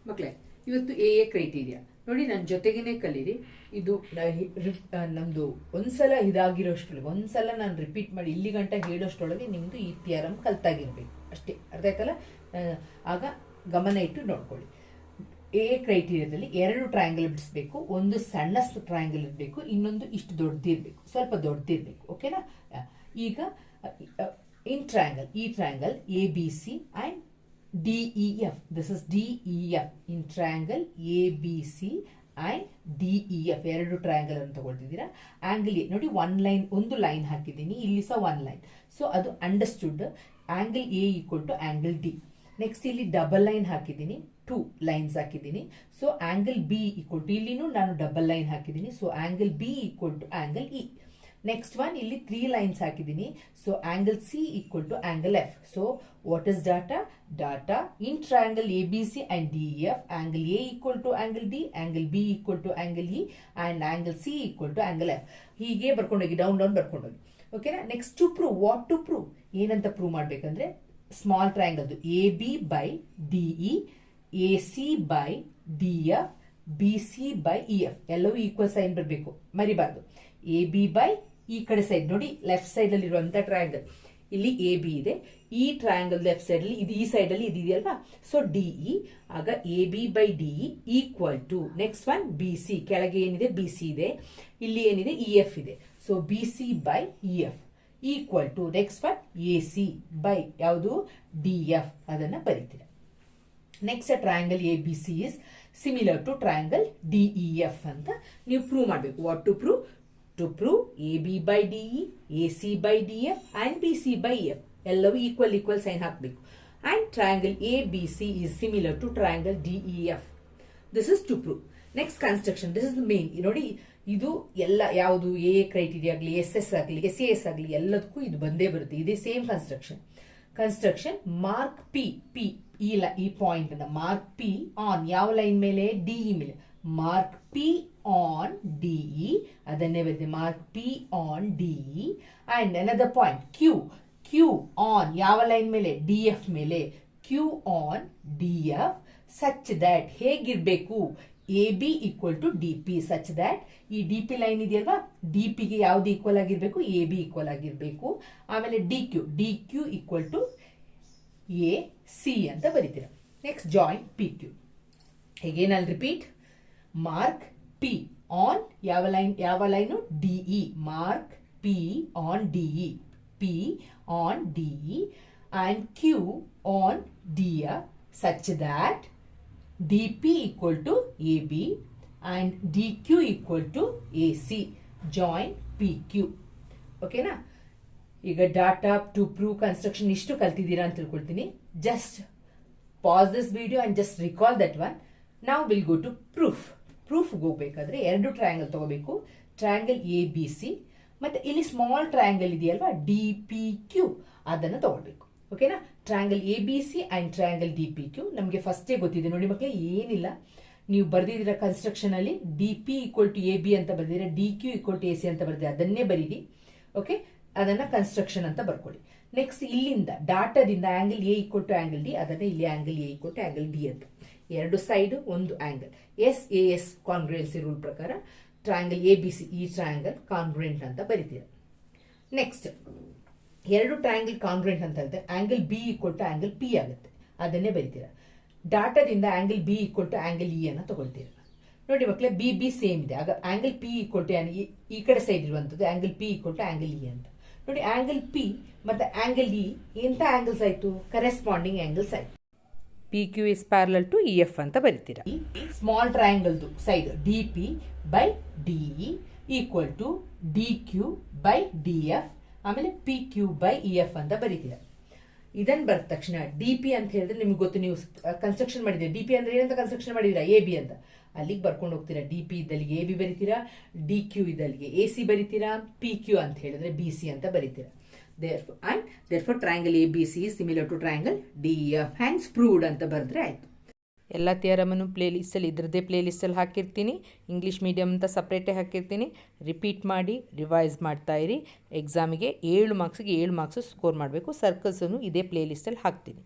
ಮಕ್ಕಳೇ, ಇವತ್ತು A criteria ನೋಡಿ, ನನ್ನ ಜೊತೆಗೇನೆ ಕಲೀರಿ. ಇದು ನಮ್ದು ಒಂದ್ಸಲ ಇದಾಗಿರೋಷ್ಟ್ರೊಳಗೆ, ಒಂದ್ಸಲ ನಾನು ರಿಪೀಟ್ ಮಾಡಿ ಇಲ್ಲಿ ಗಂಟ ಹೇಳೋಷ್ಟ್ರೊಳಗೆ ನಿಮ್ದು ಈ ಥಿಯರಮ್ ಕಲ್ತಾಗಿರ್ಬೇಕು ಅಷ್ಟೇ. ಅರ್ಥ ಆಯ್ತಲ್ಲ? ಆಗ ಗಮನ ಇಟ್ಟು ನೋಡ್ಕೊಳ್ಳಿ. ಎ ಕ್ರೈಟೀರಿಯಾದಲ್ಲಿ 2 ಟ್ರಯಾಂಗಲ್ ಬಿಡಿಸ್ಬೇಕು. ಒಂದು ಸಣ್ಣ ಟ್ರಯಾಂಗಲ್ ಇರಬೇಕು, ಇನ್ನೊಂದು ಇಷ್ಟು ದೊಡ್ಡದಿರಬೇಕು, ಸ್ವಲ್ಪ ದೊಡ್ಡದಿರಬೇಕು. ಓಕೆನಾ? ಈಗ ಇನ್ ಟ್ರಯಾಂಗಲ್, ಈ triangle ABC and DEF. This is DEF. In triangle ABC and DEF 2 triangle ಅನ್ನು ತಗೊಳ್ತಿದ್ದೀರಾ. ಆಂಗಲ್ ಎ ನೋಡಿ, ಒಂದು ಲೈನ್ ಹಾಕಿದ್ದೀನಿ, ಇಲ್ಲಿ ಸಹ 1 ಲೈನ್. ಸೊ ಅದು understood. Angle A equal to angle D. Next ಇಲ್ಲಿ ಡಬಲ್ ಲೈನ್ ಹಾಕಿದ್ದೀನಿ, 2 ಲೈನ್ಸ್ ಹಾಕಿದ್ದೀನಿ. So angle B equal to, ಇಲ್ಲಿನೂ ನಾನು ಡಬಲ್ ಲೈನ್ ಹಾಕಿದ್ದೀನಿ. So angle B equal to angle E. Next one ಇಲ್ಲಿ 3 ಲೈನ್ಸ್ ಹಾಕಿದ್ದೀನಿ. So angle C equal to angle F. So what is data? Data in triangle A B C and D E F, angle A equal to angle D, angle B equal to angle E and angle C equal to angle F. ಹೀಗೆ ಬರ್ಕೊಂಡೋಗಿ, down ಬರ್ಕೊಂಡೋಗಿ. ಓಕೆನಾ? Next to prove. What to prove? ಏನಂತ prove ಮಾಡ್ಬೇಕಂದ್ರೆ, small ಟ್ರಯಾಂಗಲ್ದು A B by D E, A C by D F, B C by E F ಎಲ್ಲವೂ equal sign ಬರಬೇಕು, ಮರಿಬಾರ್ದು. ಎ ಬಿ ಬೈ ಈ ಕಡೆ ಸೈಡ್ ನೋಡಿ, ಲೆಫ್ಟ್ ಸೈಡ್ ಅಲ್ಲಿ ಇರುವಂತ ಟ್ರಯಾಂಗಲ್, ಇಲ್ಲಿ ಎ ಬಿ ಇದೆ. ಈ ಟ್ರಯಾಂಗಲ್ ಲೆಫ್ಟ್ ಸೈಡ್ ಅಲ್ಲಿ ಇದು, ಈ ಸೈಡ್ ಅಲ್ಲಿ ಇದೆಯಲ್ವಾ? ಸೊ ಡಿಇ, ಆಗ A B by DE equal to next one B C. ಕೆಳಗೆ ಏನಿದೆ? ಬಿ ಸಿ ಇದೆ. ಇಲ್ಲಿ ಏನಿದೆ? ಇ ಎಫ್ ಇದೆ. So B C by E F equal to next one A C by ಯಾವುದು? D F. ಅದನ್ನ ಬರೀತೀರಾ. Next triangle A B C is similar to triangle D E F ಅಂತ ನೀವು prove ಮಾಡಬೇಕು. What to prove? To prove AB by DE, AC by DF and BC by EF ಎಲ್ಲವೂ equal sign ಹಾಕಬೇಕು. And triangle ABC is similar to triangle DEF. This is to prove. Next construction. This is the main. ನೋಡಿ, ಇದು ಎಲ್ಲ ಯಾವುದು A criteria ಆಗಲಿ, SS ಆಗಲಿ, SAS ಆಗಲಿ ಎಲ್ಲದಕ್ಕೂ ಇದು ಬಂದೇ ಬರುತ್ತೆ. ಇದೇ ಸೇಮ್ ಕನ್ಸ್ಟ್ರಕ್ಷನ್. ಮಾರ್ಕ್ ಪಿ ಈ ಪಾಯಿಂಟ್ ಅನ್ನ ಮಾರ್ಕ್ ಪಿ ಆನ್ ಯಾವ ಲೈನ್ ಮೇಲೆ? ಡಿಇ ಮೇಲೆ. ಮಾರ್ಕ್ ಪಿ ಆನ್ ಡಿಇ, ಅದನ್ನೇ ಬರುತ್ತೆ mark P on DE. And another point Q on ಯಾವ ಲೈನ್ ಮೇಲೆ? ಡಿ ಎಫ್ ಮೇಲೆ. Q on D F such that ಹೇಗಿರ್ಬೇಕು? A B equal to D P such that ಈ D P line ಇದೆಯಲ್ವಾ? D ಪಿಗೆ ಯಾವ್ದು ಈಕ್ವಲ್ ಆಗಿರ್ಬೇಕು? A B equal ಆಗಿರ್ಬೇಕು. ಆಮೇಲೆ D Q equal to A C ಅಂತ ಬರೀತೀರ. Next join P Q. ಹೇಗೇನ್ ಅಲ್ಲಿ ರಿಪೀಟ್. ಮಾರ್ಕ್ ಪಿ ಆನ್ ಯಾವ line? DE. Mark P on DE, P on DE and Q on DF such that DP equal to A B and D Q equal to A C. Join P Q. ಓಕೆನಾ? ಈಗ data to prove construction ಇಷ್ಟು ಕಲ್ತಿದ್ದೀರಾ ಅಂತ ತಿಳ್ಕೊಳ್ತೀನಿ. Just pass this video and just recall that one. ನಾವು will go to proof. ಪ್ರೂಫ್ಗೆ ಹೋಗ್ಬೇಕಾದ್ರೆ 2 triangle ತಗೋಬೇಕು. ಟ್ರಯಾಂಗಲ್ ಎ ಬಿ ಸಿ ಮತ್ತೆ ಇಲ್ಲಿ ಸ್ಮಾಲ್ ಟ್ರಯಾಂಗಲ್ ಇದೆಯಲ್ವಾ? ಡಿ ಪಿ ಕ್ಯೂ, ಅದನ್ನು ತಗೊಳ್ಬೇಕು. ಓಕೆನಾ? Triangle A B C and triangle D P Q ನಮಗೆ ಫಸ್ಟೇ ಗೊತ್ತಿದೆ ನೋಡಿ ಮಕ್ಕಳೇ, ಏನಿಲ್ಲ. ನೀವು ಬರ್ದಿದ್ದೀರಾ ಕನ್ಸ್ಟ್ರಕ್ಷನ್ ಅಲ್ಲಿ D P equal to A B ಅಂತ ಬರ್ದಿದ್ದೀರಾ, D Q equal to A C ಅಂತ ಬರ್ದಿದ್ದೀರಾ, ಅದನ್ನೇ ಬರೀರಿ. ಓಕೆ? ಅದನ್ನ ಕನ್ಸ್ಟ್ರಕ್ಷನ್ ಅಂತ ಬರ್ಕೊಳ್ಳಿ. ನೆಕ್ಸ್ಟ್ ಇಲ್ಲಿಂದ ಡಾಟಾದಿಂದ angle A equal to angle D, ಅದನ್ನೇ ಇಲ್ಲಿ angle A equal to angle D ಅಂತ. 2 ಸೈಡ್ ಒಂದು ಆಂಗಲ್. SAS ಕಾನ್ಗ್ರುಯೆನ್ಸಿ ರೂಲ್ ಪ್ರಕಾರ ಟ್ರಯಾಂಗಲ್ ಎ ಬಿ ಸಿ, ಈ ಟ್ರಯಾಂಗಲ್ ಕಾನ್ಗ್ರುಯೆಂಟ್ ಅಂತ ಬರೀತೀರಾ. ನೆಕ್ಸ್ಟ್ 2 ಟ್ರಯಾಂಗಲ್ ಕಾನ್ಗ್ರುಯೆಂಟ್ ಅಂತ ಹೇಳಿದ್ರೆ angle B equal to angle P ಆಗುತ್ತೆ, ಅದನ್ನೇ ಬರೀತೀರಾ. ಡಾಟಾದಿಂದ angle B equal to angle E ಅನ್ನ ತಗೊಳ್ತೀರಾ. ನೋಡಿ ಮಕ್ಕಳೇ, ಬಿ ಬಿ ಸೇಮ್ ಇದೆ. ಆಗ ಆಂಗಲ್ ಪಿ ಈಕ್ವಲ್ ಟು ಈ ಕಡೆ ಸೈಡ್ ಇರುವಂತದ್ದು angle P equal to angle E ಅಂತ. ನೋಡಿ, ಆಂಗಲ್ ಪಿ ಮತ್ತೆ ಆಂಗಲ್ ಇ ಎಂತ ಆಂಗಲ್ಸ್ ಆಯ್ತು? ಕರೆಸ್ಪಾಂಡಿಂಗ್ ಆಂಗಲ್ಸ್ ಆಯ್ತು. P Q is parallel to E F ಅಂತ ಬರೀತೀರಾ. ಸ್ಮಾಲ್ ಟ್ರಯಾಂಗಲ್ದು side D P by DE equal to D Q by D F, ಆಮೇಲೆ P Q by E F ಅಂತ ಬರೀತೀರಾ. ಇದನ್ನ ಬರೆದ ತಕ್ಷಣ ಡಿ ಪಿ ಅಂತ ಹೇಳಿದ್ರೆ ನಿಮ್ಗೆ ಗೊತ್ತು, ನೀವು ಕನ್ಸ್ಟ್ರಕ್ಷನ್ ಮಾಡಿದ್ದೀರಾ. ಡಿ ಪಿ ಅಂದ್ರೆ ಏನಂತ ಕನ್ಸ್ಟ್ರಕ್ಷನ್ ಮಾಡಿದ್ದೀರಾ? ಎ ಬಿ ಅಂತ. ಅಲ್ಲಿಗೆ ಬರ್ಕೊಂಡು ಹೋಗ್ತೀರಾ. ಡಿ ಪಿ ಇದ್ದಲ್ಲಿಗೆ ಎ ಬಿ ಬರೀತೀರಾ, ಡಿ ಕ್ಯೂ ಇದ್ದಲ್ಲಿಗೆ ಎ ಸಿ ಬರೀತೀರಾ, ಪಿ ಕ್ಯೂ ಅಂತ ಹೇಳಿದ್ರೆ ಬಿ ಸಿ ಅಂತ ಬರೀತೀರಾ. Therefore triangle ABC is similar to triangle DEF. Hence proved ಅಂತ ಬರೆದ್ರೆ ಆಯ್ತು. ಎಲ್ಲ ಥಿಯರಮನ್ನು ಪ್ಲೇಲಿಸ್ಟಲ್ಲಿ ಇದರದ್ದೇ ಪ್ಲೇಲಿಸ್ಟಲ್ಲಿ ಹಾಕಿರ್ತೀನಿ. ಇಂಗ್ಲೀಷ್ ಮೀಡಿಯಮ್ ಅಂತ ಸಪ್ರೇಟೇ ಹಾಕಿರ್ತೀನಿ. ರಿಪೀಟ್ ಮಾಡಿ ರಿವೈಸ್ ಮಾಡ್ತಾ ಇರಿ. ಎಕ್ಸಾಮಿಗೆ 7 ಮಾರ್ಕ್ಸಿಗೆ 7 ಮಾರ್ಕ್ಸು ಸ್ಕೋರ್ ಮಾಡಬೇಕು. ಸರ್ಕಲ್ಸನ್ನು ಇದೇ ಪ್ಲೇಲಿಸ್ಟಲ್ಲಿ ಹಾಕ್ತೀನಿ.